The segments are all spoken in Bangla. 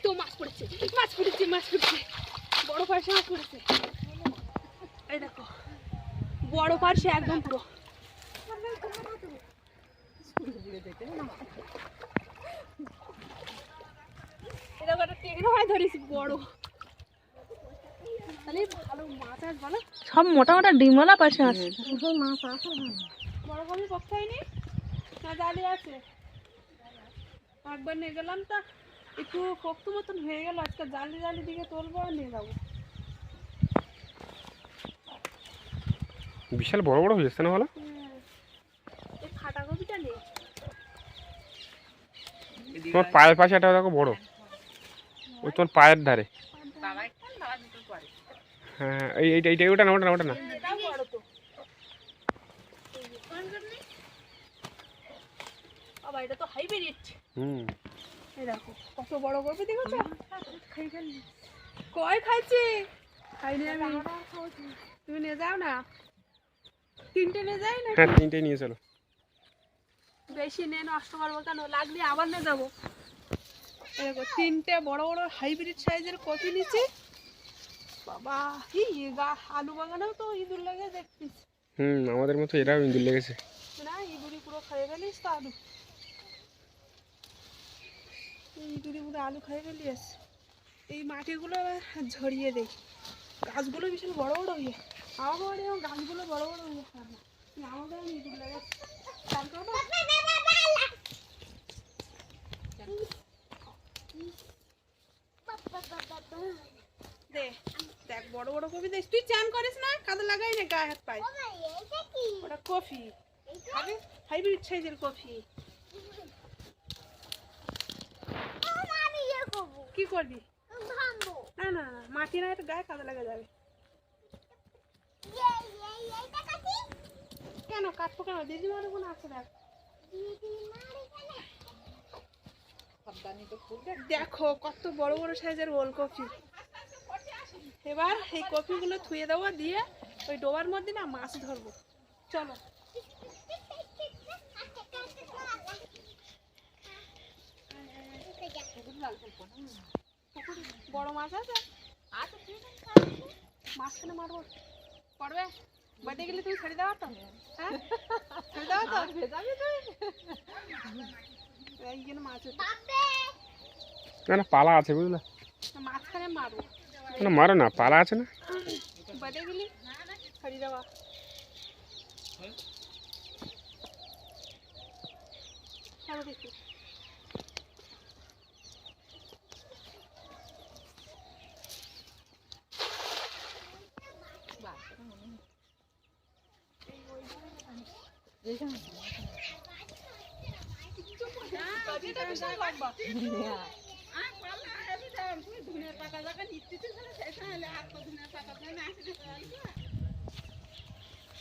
তো মাছ পড়েছে, মাছ পড়েছে, মাছ পড়েছে, বড় পার্শে মাছ পড়েছে। এই দেখো বড় পার্শে একদম পুরো। এরকম একটা টেকনো হয় ধরেছি বড়। তাহলে ভালো মাছ আস বলো, সব মোটা মোটা ডিমওয়ালা পাশে আছে। মাছ আসে বড় কবি পক্ষে হয়নি না, জালি আছে। একবার নিয়ে গেলাম তা একটু শক্ত মতন হয়ে গেল, আজকে জালি জালি দিকে তুলবো আর নিয়ে যাবো। বিশাল বড় বড় হয়ে যাচ্ছে না বলো? এই ফাটা কপিটা নেই। তোমার পায়ের পাশে একটা দেখো বড়, ওই তোমার পায়ের ধারে। হ্যাঁ এইটাই, ওটা না, ওটা না, ওটা না। বাবা এটা তো হাইব্রিড। হুম, এই দেখো কত বড় কপি দেখেছো? কয় খাইছি? খাইনি আমি। তুমি নিয়ে যাও না, তিনটে নিয়ে যাই না? হ্যাঁ তিনটেই নিয়ে চলো। বেশি নিয়ে নষ্ট করবো কেন, লাগলে আবার নিয়ে যাবো। দেখো তিনটে বড় বড় হাইব্রিড সাইজের কপি নিচ্ছি। বাবা কি আলু বাগানেও তো ইঁদুর লেগে দেখছিস আমাদের মতো এরাও ইঁদুর লেগেছে। না, ইঁদুরি পুরো খেয়ে ফেলিস তো আলু, ইঁদুরি পুরো আলু খেয়ে ফেলিস। এই মাটিগুলো ঝরিয়ে দেয়, গাছগুলো ভীষণ বড় বড় হয়ে, আমার বাড়ি গাছগুলো বড় বড় হয়ে আমাদের ইঁদুর লেগেছে। দেখ বড় বড় কপি দেখ, তুই চান করিস না, কাদা লাগাই না গায়ে হাত পায়। ওটা কফি, হাইব্রিড সাইজের কফি। কি করবি? না না না, মাটি না, এটা গায়ে কাদা লাগা যাবে। কেন কাটবো কেন? দিদিমার ওখানে আছে দেখ। দেখো কত বড় বড় সাইজের ওলকপি। এবার এই কপিগুলো ধুয়ে দেবো, দিয়ে ওই ডোবার মধ্যে না মাছ ধরবো। চলো বড় মাছ আছে, মাছখানে মারবো, পড়বে বাড়িতে গেলে তুমি ছেড়ে দেওয়া তো? হ্যাঁ ছেড়ে দেওয়া তো? এইখানে মাছ না পালা আছে বুঝলে, মাঝখানে মারবো। না মারো না, পালা আছে না। বাড়িতে গেলি ছেড়ে দেওয়া। চলো দেখি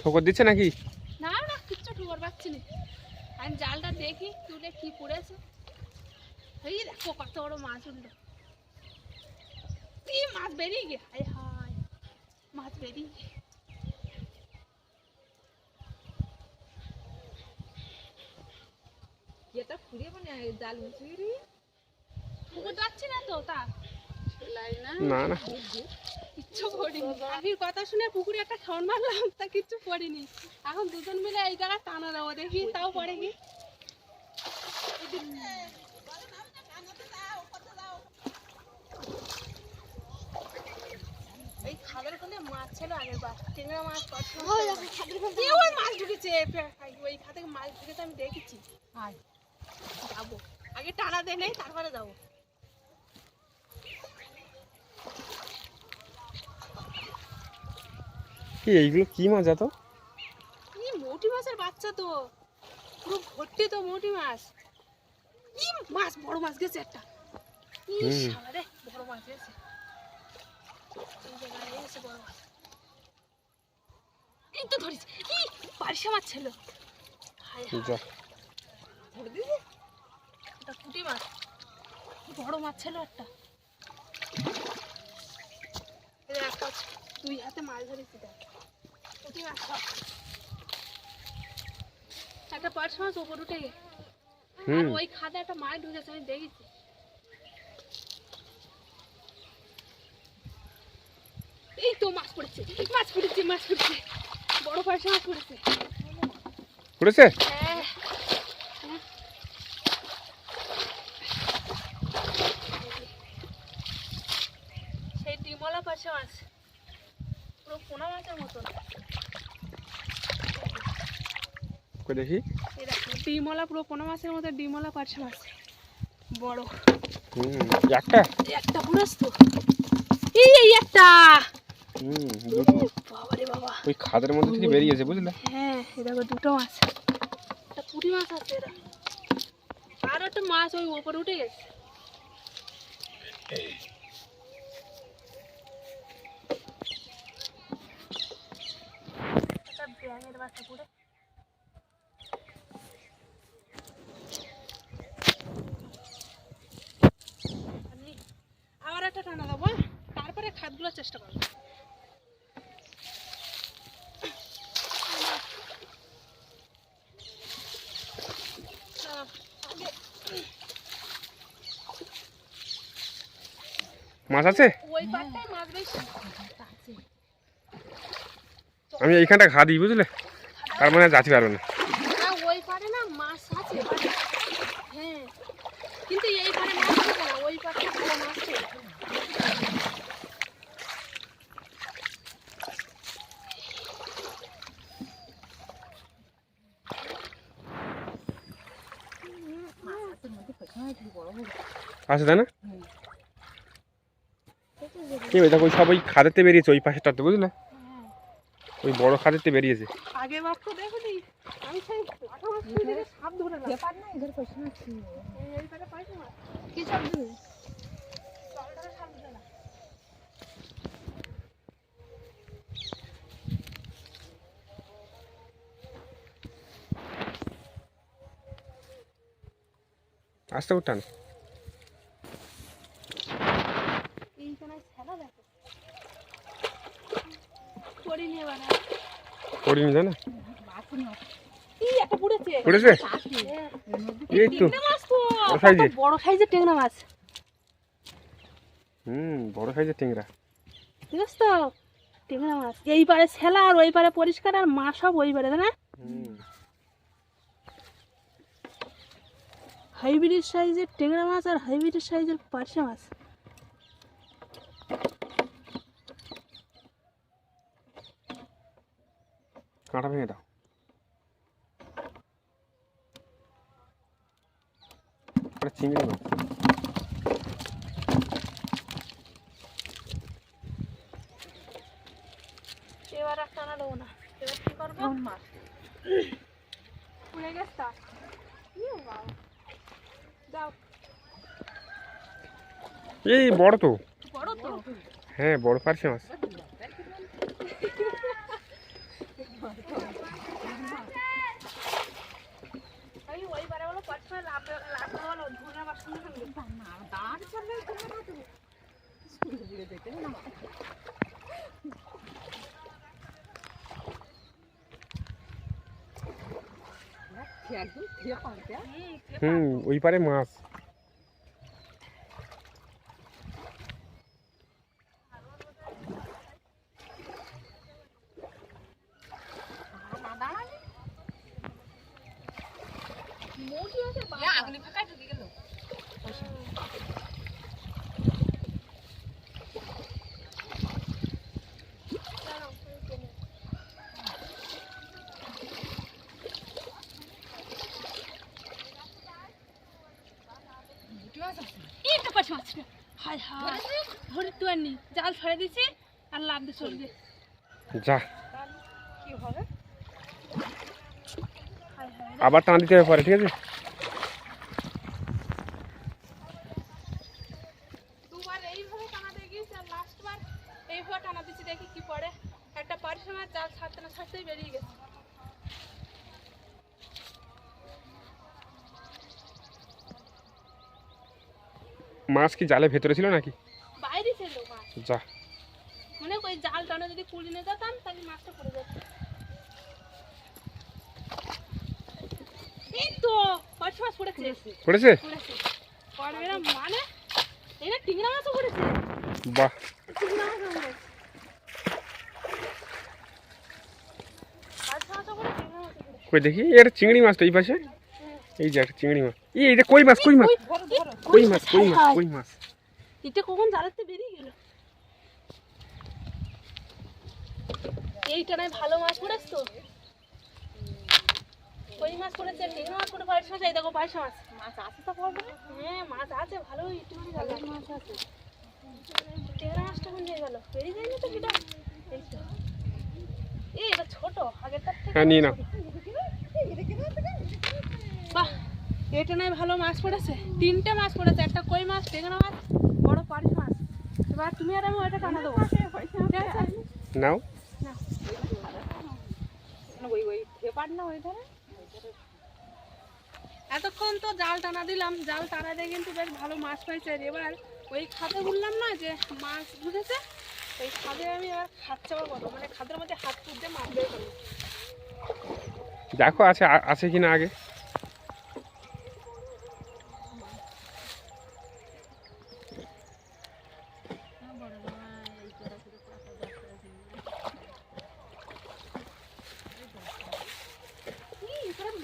ঠোকর দিচ্ছে নাকি? না না, কিচ্ছু ঠুকর পাচ্ছি না। আমি জালটা দেখি তুলে কি পড়েছে। এই দেখো কত বড় মাছ উঠলো, কি মাছ বেরিয়ে গে, হায় হায় মাছ বেরিয়ে গে। এটা ফুরিয়ে মানে জাল মুছিয়ে পুকুর যাচ্ছি না তো, তা না না কিচ্ছু করিনি। আখির কথা শুনে পুকুরে একটা খাওয়ান মারলাম, তা কিচ্ছু করিনি। এখন দুজন মিলে এই জায়গায় টানা দেবো, দেখি তাও পড়ে কি। এই খাবার কোলে মাছ ছিল আগের বার, টেংরা মাছ, ওই মাছ ঢুকেছে, ওই খাতে মাছ ঢুকেছে আমি দেখেছি। যাবো আগে টানা দেয় নেই, তারপরে যাবো। এইগুলো কি মাছ এত? কি মোটি মাছের বাচ্চা তো, পুরো ভর্তি তো মোটি মাছ। কি মাছ, বড় মাছ গেছে একটা। রে বড় মাছ গেছে, এই জায়গায় গেছে বড় মাছ। এই তো ধরেছি, কি পার্শে মাছ ছিল। ধরে দিয়েছে এটা পুঁটি মাছ, বড় মাছ ছিল একটা। একটা দুই হাতে মাছ ধরেছি, দেখ পুঁটি মাছ সব। একটা পার্শে মাছ ওপর উঠে গেছে, আর ওই খাদে একটা মাছ ঢুকেছে আমি দেখেছি। এই তো মাছ পড়েছে, মাছ পড়েছে, মাছ পড়েছে, বড় পার্শে মাছ পড়েছে। পড়েছে? হ্যাঁ, সেই ডিমলা পার্শে মাছ, পুরো পোনা মাছের মতন। কই দেখি। এই দেখো ডিমলা, পুরো পোনা মাছের মতো ডিমলা পার্শে মাছ, বড়। একটা? একটা পুরোস তো, এই একটা। দুটো। বাবারে বাবা, ওই খাদের মধ্যে থেকে বেরিয়েছে বুঝলে? হ্যাঁ এই দেখো দুটো মাছ, একটা পুঁটি মাছ আছে এরা, আর একটা মাছ ওই উপরে উঠে গেছে। একটা ব্যাঙের বাচ্চা পড়ে। আবার একটা টানা দেবো, তারপরে খাদগুলো চেষ্টা করবো। মাছ আছে? ওই পাটটায় মাছ বেশি। আমি এইখানটা ঘা দিই বুঝলে, তার মানে যাচ্ছি পারবো না। না ওই পারে না মাছ আছে, হ্যাঁ, কিন্তু এই পারে মাছ থাকে না, ওই পাটটা ভালো মাছ থাকে। আছে তাই না? কি ওই দেখো ওই সব ওই খাদেতে বেরিয়েছে, ওই পাশেটাতে বুঝলে, ওই বড় খাদেতে বেরিয়েছে। আগে বার তো দেখো নি, আমি সেই আটা মাছ ছুঁয়ে দেখে সাপ ধরে না। এই পারে পাইছো মাছ? কি সাপ ধরে? জলটারে সাপ ধরে না। আসতে উঠান। এইখানে ছেলা দেখো, করিনি এবার। করিনি জানা? এই একটা পড়েছে। পড়েছে? হ্যাঁ। এই তো টেংরা মাছ তো, বড় সাইজের। বড় সাইজের টেংরা মাছ। বড় সাইজের টেংরা। ঠিক আছে তো, টেংরা মাছ। এই পারে ছেলা আর ওই পারে পরিষ্কার, আর মাছ সব ওই পারে, তাই না? হাইব্রিড সাইজের টেংরা মাছ আর হাইব্রিড সাইজের পার্শে মাছ। কাঁটা ভেঙে দাও। চিংড়ি মাছ। এবার আর টানা দেবো না, এবার কি করবো? মাছ পুড়ে গেছে তা। যাও, এই বড় তো। বড় তো। হ্যাঁ বড় পার্শে মাছ। এই ওই বারে বলো পাঁচটা লাভ লাভ বলো ধরে মাছ শুনে শুনবে না, দাঁড় চলে তোমরা তো স্কুলে দিয়ে যেতে না। একদম খেয়ে পারতে। ওই পারে মাছ। মোটি আছে বাবা, আগলি ফাঁকা ঢুকে গেল। এইটা পাঁচ মাছ, হায় হায় ধরে তো আনি, জাল ছড়ে দিছি আর লাভ দিয়ে চলবে। যা কি হবে? আবার টান দিতে হবে পরে, ঠিক আছে? দুবার এইভাবে টানা দিয়ে গিয়েছি আর লাস্ট বার এইভাবে টানা দিচ্ছি, দেখি কি পড়ে। একটা পার্শে মাছ জাল ছাড়তে না ছাড়তেই বেরিয়ে গেছে। মাছ কি জালে ভেতরে ছিল নাকি? বাইরে ছিল মাছ, যা মানে ওই জাল টানা যদি কুড়ি নিয়ে যেতাম তাহলে মাছটা পড়ে যেত। এই তো পার্শে মাছ পড়েছে, পড়েছে? পড়েছে পড়বে না মানে, এই না টিংরা মাছও পড়েছে। বাহ, টিংরা মাছও পড়েছে। কই দেখি এটা চিংড়ি মাছ তো এই পাশে, এই যে একটা চিংড়ি মাছ, এই যে কই মাছ, কই মাছ, কই মাছ, কই মাছ, কই মাছ। এটা কখন জালাতে বেরিয়ে গেল। এইটা নাই ভালো মাছ পড়েছে তো, কই মাছ পড়েছে, টেংরা মাছ পড়ে, পায়ের মাছ, এই দেখো পায়ের মাছ। মাছ আছে তো পড়বে, হ্যাঁ মাছ আছে ভালো, একটু মাছ আছে। টেংরা মাছটা কোন নিয়ে গেল, বেরিয়ে যায়নি তো সেটা। এই তো এই এটা ছোট আগেরটার থেকে। হ্যাঁ নিয়ে নাও। বাহ, এটা নাই ভালো মাছ পড়েছে, 3টে মাছ পড়েছে, একটা কই মাছ, টেংরা মাছ, বড় পার্শ মাছ। এবার তুমি আর আমি ওইটা টানা দেবো, ঠিক আছে? নাও। এতক্ষণ তো জাল টানা দিলাম, জাল টানা দিয়ে কিন্তু বেশ ভালো মাছ পাইছে। এবার ওই খাদে বললাম না যে মাছ ঢুকেছে, ওই খাদে আমি আর হাত চাপা করবো, মানে খাদের মধ্যে হাত পুঁতে মাছ বের করবো। দেখো আছে আছে কিনা আগে।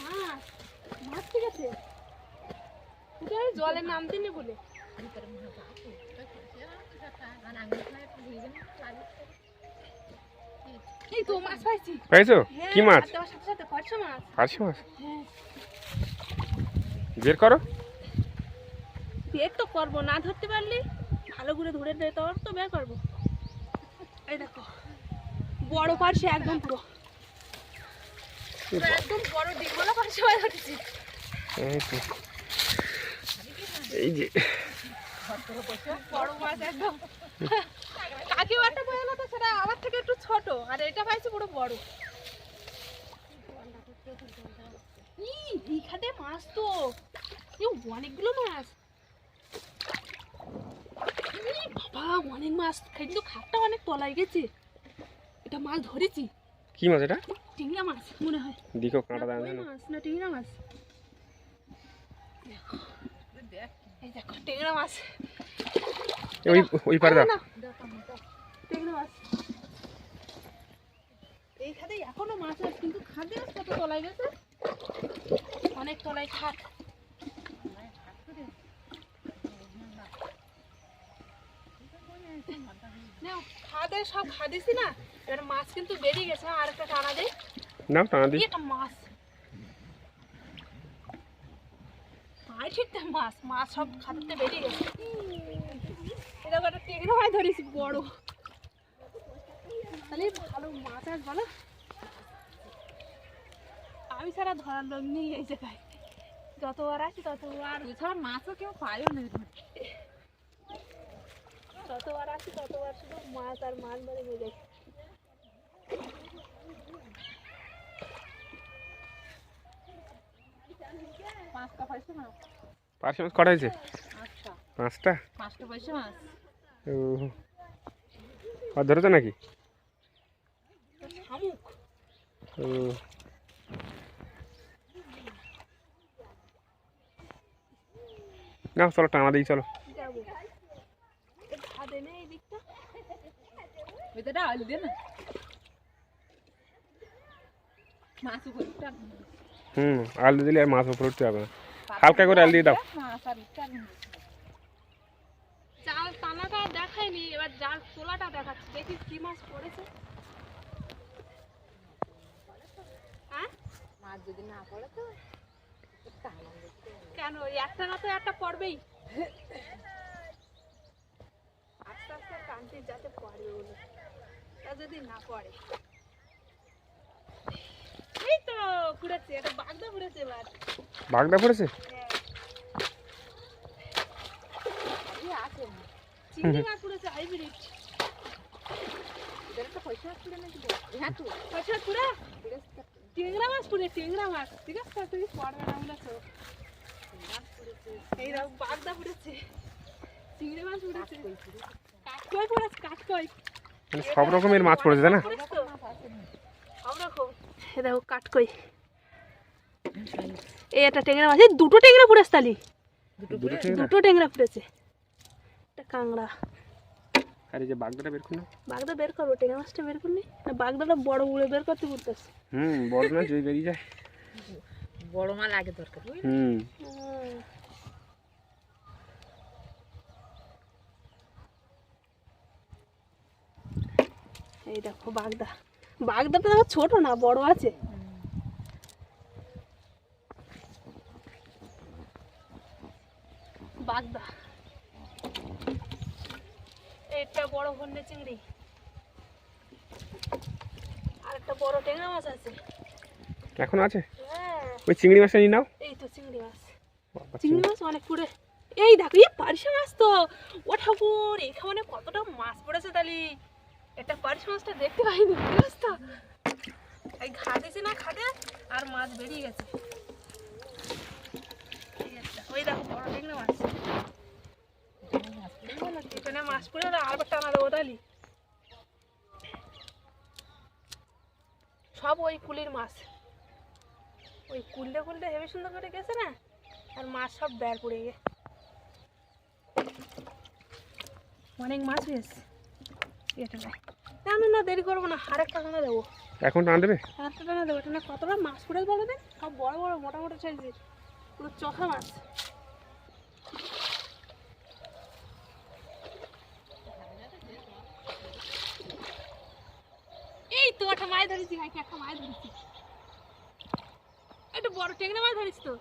মাছ মাছ ঠিক আছে, জলে নামতে নি বলে। এই তো মাছ পাইছি। পাইছো? কি মাছ? হাত দেওয়ার সাথে সাথে পার্শ মাছ। পার্শে মাছ? হ্যাঁ, বের করো। বের তো করবো, না ধরতে পারলি ভালো করে ধরে দে, তোর তো বের করবো। এই দেখো বড় পার্শে একদম পুরো একদম বড় ডিগবালা পার্শে হয়ে ধরেছি। এই তো, এই যে বড় মাছ একদম। কাকিও একটা বয়ে তো সেটা আমার থেকে একটু ছোট, আর এটা পাইছি পুরো বড়। এই খাটে মাছ তো অনেকগুলো মাছ। বাবা অনেক মাছ, কিন্তু খাটটা অনেক তলায় গেছে। এটা মাছ ধরেছি। কি মাছ এটা? টিংরা মাছ মনে হয়। দেখো কাঁটা না, দাও কই না। মাছ না টিংরা মাছ। এই দেখো টিংরা মাছ। ওই ওই পারে দাও। না, টিংরা মাছ। এই খাদে এখনো মাছ আছে, কিন্তু খাদে কত তলায় গেছে, অনেক তলায় খাট। নাও, খাদে সব খাদিছি না, এবার মাছ কিন্তু বেরিয়ে গেছে। আর একটা টানা দেই। নাও টানা দিই। এটা মাছ, ঠিকটা মাছ, মাছ সব খাদতে বেরিয়ে গেছে। এটা একটা টেংরা মাছ ধরেছি বড়, তাহলে ভালো মাছ আস ভালো। আমি ছাড়া ধরার লোক নেই এই জায়গায়, যতবার আসি ততবার ছাড়া মাছও কেউ পায়ও না। যতবার আসি ততবার শুধু মাছ আর মাছ ধরে হয়ে যায়। পার্শে মাছ কটা হয়েছে? 5টা। 5টা পয়সা মাছ। ও আর ধরেছো নাকি? শামুক। ও নাও চলো টানা দিই, চলো। যাবো খাদে নেই এই দিকটা। এটা আলু দে না মাছ উপরে আলু দিলে আর মাছ উপরে উঠতে হবে না, হালকা করে আলু দিয়ে দাও। মাছ আর ইচ্ছা জাল টানাটা দেখায়নি, এবার জাল তোলাটা দেখাচ্ছে, দেখি কি মাছ পড়েছে। হ্যাঁ মাছ যদি না পড়ে তো কেন, একটা না তো একটা পড়বেই। আস্তে আস্তে টানতে যাতে পড়বে বলে, তা যদি না পড়ে। এই তো ঘুরেছে, এটা বাগদা ঘুরেছে এবার। বাগদা পড়েছে? আছে চিংড়ি মাছ ঘুরেছে হাইব্রিড। এদের একটা পয়সা ছিল নাকি? হ্যাঁ তো পয়সা পুরা টেংরা মাছ পুরে, টেংরা মাছ। ঠিক আছে তুই পড়বে না বলেছ। এই রকম বাগদা পুড়েছে, চিংড়ি মাছ পুড়েছে, কাঠকই পুড়েছে, কাঠকই। মানে সব রকমের মাছ পড়েছে তাই না? সব রকম। এ দেখো কাঠকই, এই একটা টেংরা মাছ, এই দুটো টেংরা পুড়েছে তালি, দুটো ঠিক না? দুটো টেংরা পুড়েছে, একটা কাংড়া। আর এই যে বাগদাটা বের করো না। বাগদা বের করবো, টেংরা মাছটা বের করলি না, বাগদাটা বড় উড়ে বের করতে পড়তেছে। বড় না জয় বেরিয়ে যায়। বড় মাল আগে দরকার বুঝলি? হুম এই দেখো বাগদা, বাগদাটা দেখো ছোট না, বড় আছে। বাগদা, এটা বড় হন্যে চিংড়ি, আর একটা বড় ট্যাংরা মাছ আছে। এখন আছে হ্যাঁ, ওই চিংড়ি মাছটা নিয়ে নাও। এই তো চিংড়ি মাছ, বাবা, চিংড়ি মাছ অনেক পুরে। এই দেখো, এই পার্শে মাছ তো। ও ঠাকুর, এখানে কতটা মাছ পড়েছে তালি। এটা পার্শে মাছটা দেখতে পাইনি, কি অবস্থা। এই ঘাটেছে না খাটে, আর মাছ বেরিয়ে গেছে। এই একটা, ওই দেখো বড় ট্যাংরা মাছ। এখানে মাছ পড়ে আবার টানা দেবো তালি। সব ওই কুলির মাছ, ওই কুলতে কুলতে হেবি সুন্দর করে গেছে না, আর মাছ সব বের পড়ে গে। অনেক মাছ হয়েছে। এটা না, না না, দেরি করবো না, আরেকটা টানা দেবো। এখন টান দেবে? আরেকটা টানা দেবো। এটা না কতটা মাছ পড়েছে বলো দেন, সব বড় বড় মোটা মোটা সাইজের, পুরো চোখা মাছ। এই তো একটা মাছ ধরেছি ভাই, একটা মাছ ধরেছি, একটা বড় ট্যাংরা মাছ ধরিস তো।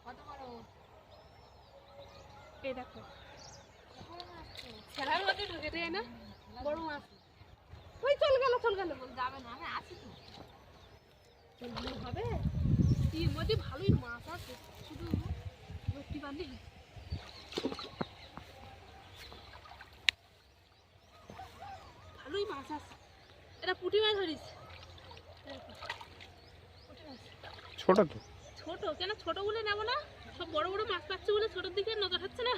কত বড়? এই দেখো, ছেড়ার মধ্যে ঢুকে দেয় না, বড় মাছ। ওই চল গেল যাবে না, আমি আছি তো। হবে। এর মধ্যে ভালোই মাছ আছে, শুধু ভর্তি বাঁধলি। ভালোই মাছ আছে। এটা পুঁটি মাছ ধরিস? পুঁটি মাছ ছোট তো। ছোট কেন, ছোট বলে নেবো না, সব বড় বড় মাছ পাচ্ছে বলে ছোটোর দিকে নজর হচ্ছে না।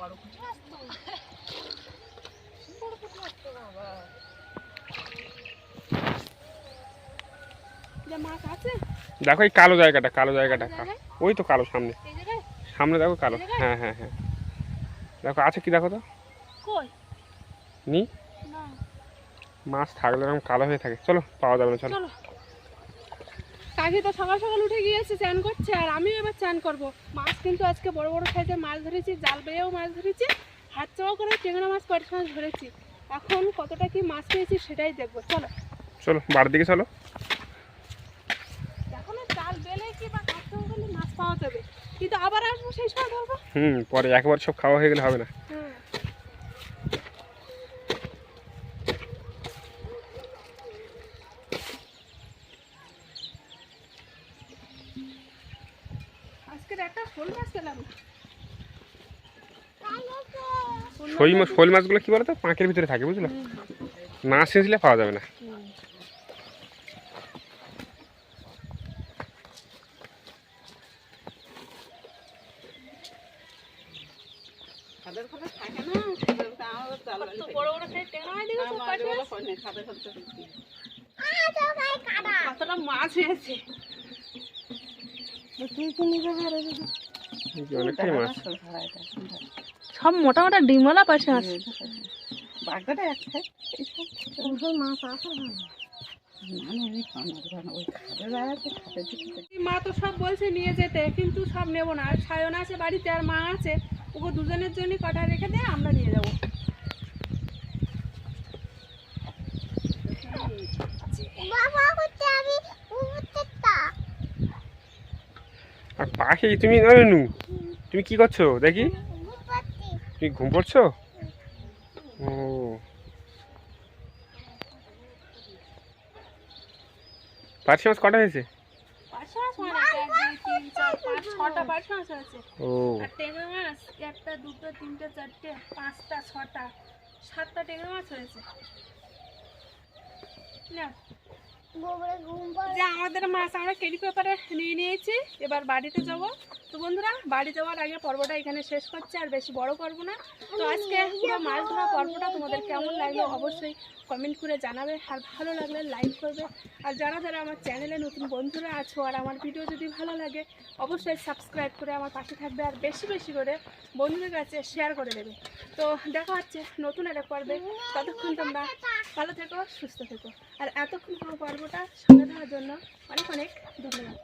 বড় কিছু মাছ তো, বড় কিছু মাছ তো বাবা। যে মাছ আছে দেখো এই কালো জায়গাটা, কালো জায়গাটা, জায়গায়? ওই তো কালো সামনে, এই জায়গায়। সামনে দেখো কালো। এই জায়গায়? হ্যাঁ হ্যাঁ হ্যাঁ, দেখো আছে কি, দেখো তো। কই নি না, মাছ থাকলে এরকম কালো হয়ে থাকে। চলো, পাওয়া যাবে না, চলো। চলো। কাকি তো সকাল সকাল উঠে গিয়েছে, চান করছে, আর আমিও এবার চান করব। মাছ কিন্তু আজকে বড় বড় সাইজের মাছ ধরেছি, জাল বেয়েও মাছ ধরেছি, হাত চাওয়া করে ট্যাংরা মাছ পার্শে মাছ ধরেছি। এখন কতটা কি মাছ পেয়েছি সেটাই দেখবো। চলো চলো বাড়ির দিকে চলো। এখন জাল বেলে কি বা হাত চাওয়া করলে মাছ পাওয়া যাবে, কিন্তু আবার আসবো সেই সময় ধরবো। পরে একবার সব খাওয়া হয়ে গেলে হবে না। হুম, আজকের একটা শোল মাছ পেলাম না। শোল মাছগুলো কি বলতো, পাঁকের ভিতরে থাকে, বুঝলো, না ছেঁচলে পাওয়া যাবে না। কত বড় বড় সাইজ ট্যাংরা মাছ দেখেছো পার্শে মাছ? কতটা মাছ হয়েছে। এই যে অনেকটাই মাছ। সব মোটা মোটা ডিমওয়ালা পাশে আছে। মা তো সব বলছে নিয়ে যেতে, কিন্তু সব নেবো না। আর সায়ন আছে বাড়িতে, আর মা আছে, ওকে দুজনের জন্য কটা রেখে দিয়ে আমরা নিয়ে যাবো। আর পাখি, তুমি নয়নু, তুমি কি করছো দেখি? তুমি ঘুম পড়ছো? ও, পার্শে মাছ কটা হয়েছে? পার্শে মাছ অনেক, 1 2 3 4 5 6টা পার্শে মাছ আছে। ও, আর ট্যাংরা মাছ 1টা 2টা 3টা 4টে 5টা 6টা 7টা ট্যাংরা মাছ হয়েছে। না যে আমাদের মাছ আমরা কেরি পেপারে নিয়ে নিয়েছি, এবার বাড়িতে যাব। তো বন্ধুরা, বাড়ি যাওয়ার আগে পর্বটা এখানে শেষ করছে, আর বেশি বড় করব না। তো আজকে পুরো মাছ ধরা পর্বটা তোমাদের কেমন লাগলো অবশ্যই কমেন্ট করে জানাবে, আর ভালো লাগলে লাইক করবে। আর যারা যারা আমার চ্যানেলে নতুন বন্ধুরা আছো আর আমার ভিডিও যদি ভালো লাগে অবশ্যই সাবস্ক্রাইব করে আমার পাশে থাকবে, আর বেশি বেশি করে বন্ধুদের কাছে শেয়ার করে দেবে। তো দেখা হচ্ছে নতুন একটা পর্বে, ততক্ষণ তোমরা ভালো থেকো, সুস্থ থেকো। আর এতক্ষণ পুরো পর্বটা সঙ্গে দেওয়ার জন্য অনেক অনেক ধন্যবাদ।